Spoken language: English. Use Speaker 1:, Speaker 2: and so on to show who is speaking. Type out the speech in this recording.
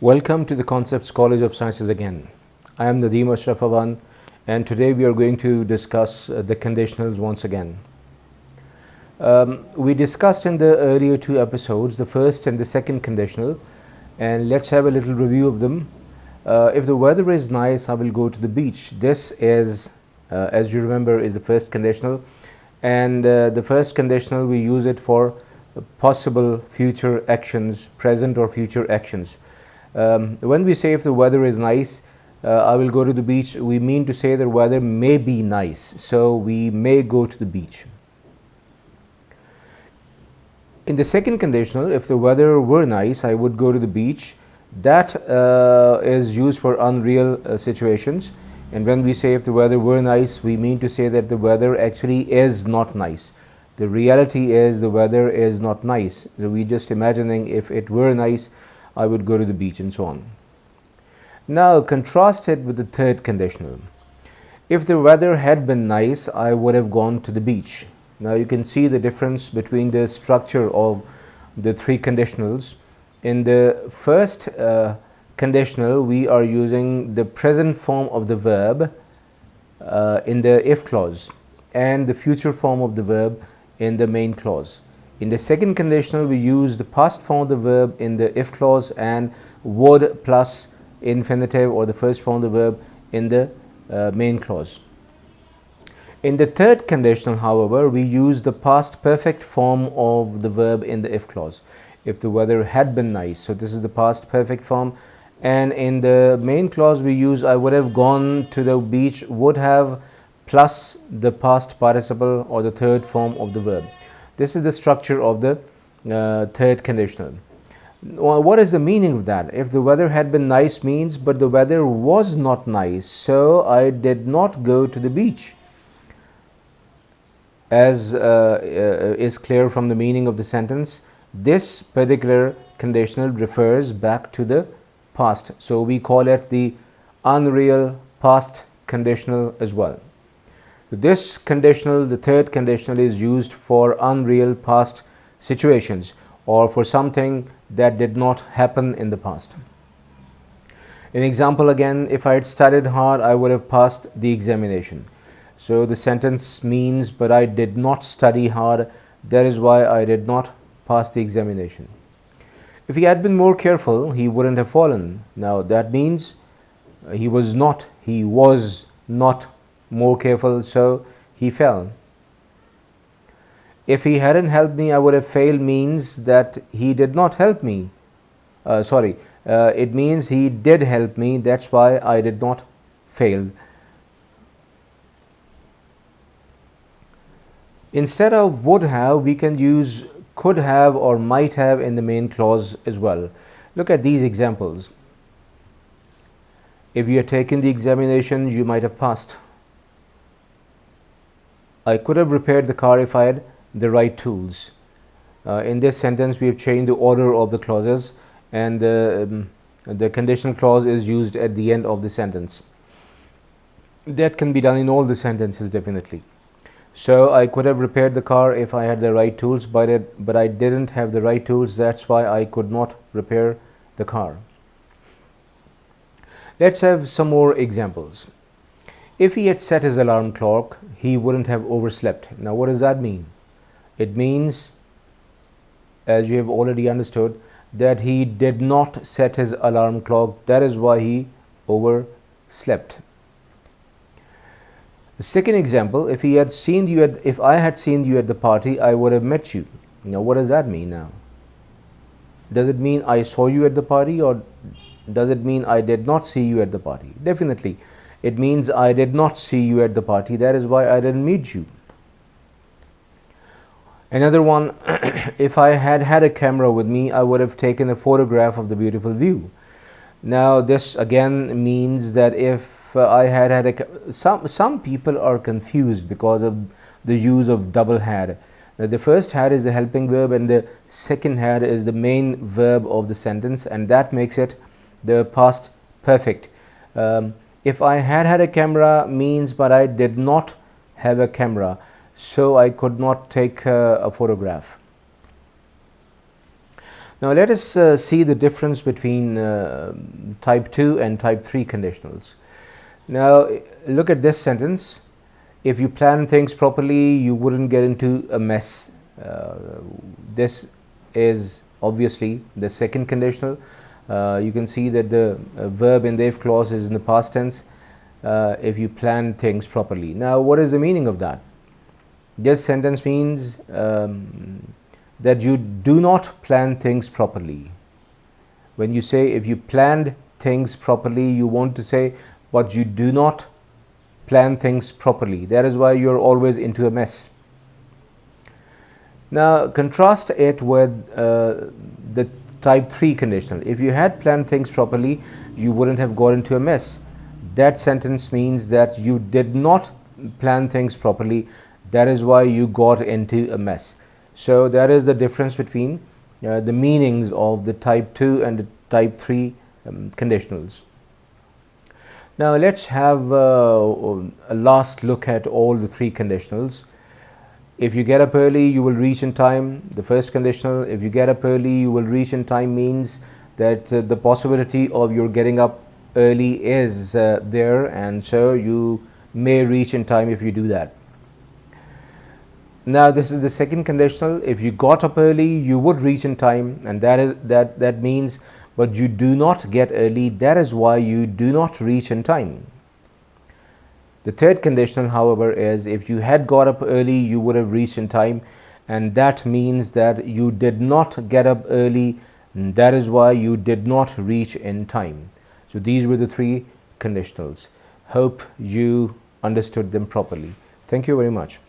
Speaker 1: Welcome to the Concepts College of Sciences again. I am Nadeem Ashraf Awan, and today we are going to discuss the conditionals once again. We discussed in the earlier two episodes the first and the second conditional, and let's have a little review of them. If the weather is nice, I will go to the beach. This is, as you remember, is the first conditional, and the first conditional we use it for possible future actions, present or future actions. When we say if the weather is nice, I will go to the beach, we mean to say the weather may be nice, so we may go to the beach. In the second conditional, if the weather were nice, I would go to the beach. That is used for unreal situations. And when we say if the weather were nice, we mean to say that the weather actually is not nice. The reality is the weather is not nice. So we're just imagining if it were nice, I would go to the beach and so on. Now contrast it with the third conditional. If the weather had been nice, I would have gone to the beach. Now you can see the difference between the structure of the three conditionals. In the first conditional, we are using the present form of the verb in the if clause and the future form of the verb in the main clause. In the second conditional, we use the past form of the verb in the if clause and would plus infinitive or the first form of the verb in the main clause. In the third conditional, however, we use the past perfect form of the verb in the if clause. If the weather had been nice, so this is the past perfect form. And in the main clause, we use I would have gone to the beach, would have plus the past participle or the third form of the verb. This is the structure of the third conditional. What is the meaning of that? If the weather had been nice means, but the weather was not nice, so I did not go to the beach. As is clear from the meaning of the sentence, this particular conditional refers back to the past. So we call it the unreal past conditional as well. This conditional, the third conditional, is used for unreal past situations or for something that did not happen in the past. An example again, if I had studied hard, I would have passed the examination. So the sentence means, but I did not study hard, that is why I did not pass the examination. If he had been more careful, he wouldn't have fallen. Now that means he was not more careful, so he fell. If he hadn't helped me, I would have failed means that he did not help me. It means he did help me, that's why I did not fail. Instead of would have, we can use could have or might have in the main clause as well. Look at these examples. If you had taken the examination, you might have passed. I could have repaired the car if I had the right tools. In this sentence, we have changed the order of the clauses, and the conditional clause is used at the end of the sentence. That can be done in all the sentences, definitely. So I could have repaired the car if I had the right tools, but I didn't have the right tools. That's why I could not repair the car. Let's have some more examples. If he had set his alarm clock, he wouldn't have overslept. Now what does that mean? It means, as you have already understood, that he did not set his alarm clock. That is why he overslept. The second example, if I had seen you at the party, I would have met you. Now what does that mean now? Does it mean I saw you at the party, or does it mean I did not see you at the party? Definitely. It means I did not see you at the party. That is why I didn't meet you. Another one, if I had had a camera with me, I would have taken a photograph of the beautiful view. Now this again means that if I had some people are confused because of the use of double had. Now the first had is the helping verb and the second had is the main verb of the sentence, and that makes it the past perfect. If I had had a camera means, but I did not have a camera, so I could not take a photograph. Now let us see the difference between type 2 and type 3 conditionals. Now look at this sentence. If you plan things properly, you wouldn't get into a mess. This is obviously the second conditional. You can see that the verb in the if clause is in the past tense. If you plan things properly. Now what is the meaning of that? This sentence means that you do not plan things properly. When you say if you planned things properly, you want to say but you do not plan things properly. That is why you're always into a mess. Now contrast it with the type 3 conditional. If you had planned things properly, you wouldn't have got into a mess. That sentence means that you did not plan things properly. That is why you got into a mess. So that is the difference between the meanings of the type 2 and the type 3 conditionals. Now let's have a last look at all the three conditionals. If you get up early, you will reach in time. The first conditional, if you get up early, you will reach in time, means that the possibility of your getting up early is there, and so you may reach in time if you do that. Now this is the second conditional. If you got up early, you would reach in time, and that means but you do not get early. That is why you do not reach in time. The third conditional, however, is if you had got up early, you would have reached in time, and that means that you did not get up early. That is why you did not reach in time. So these were the three conditionals. Hope you understood them properly. Thank you very much.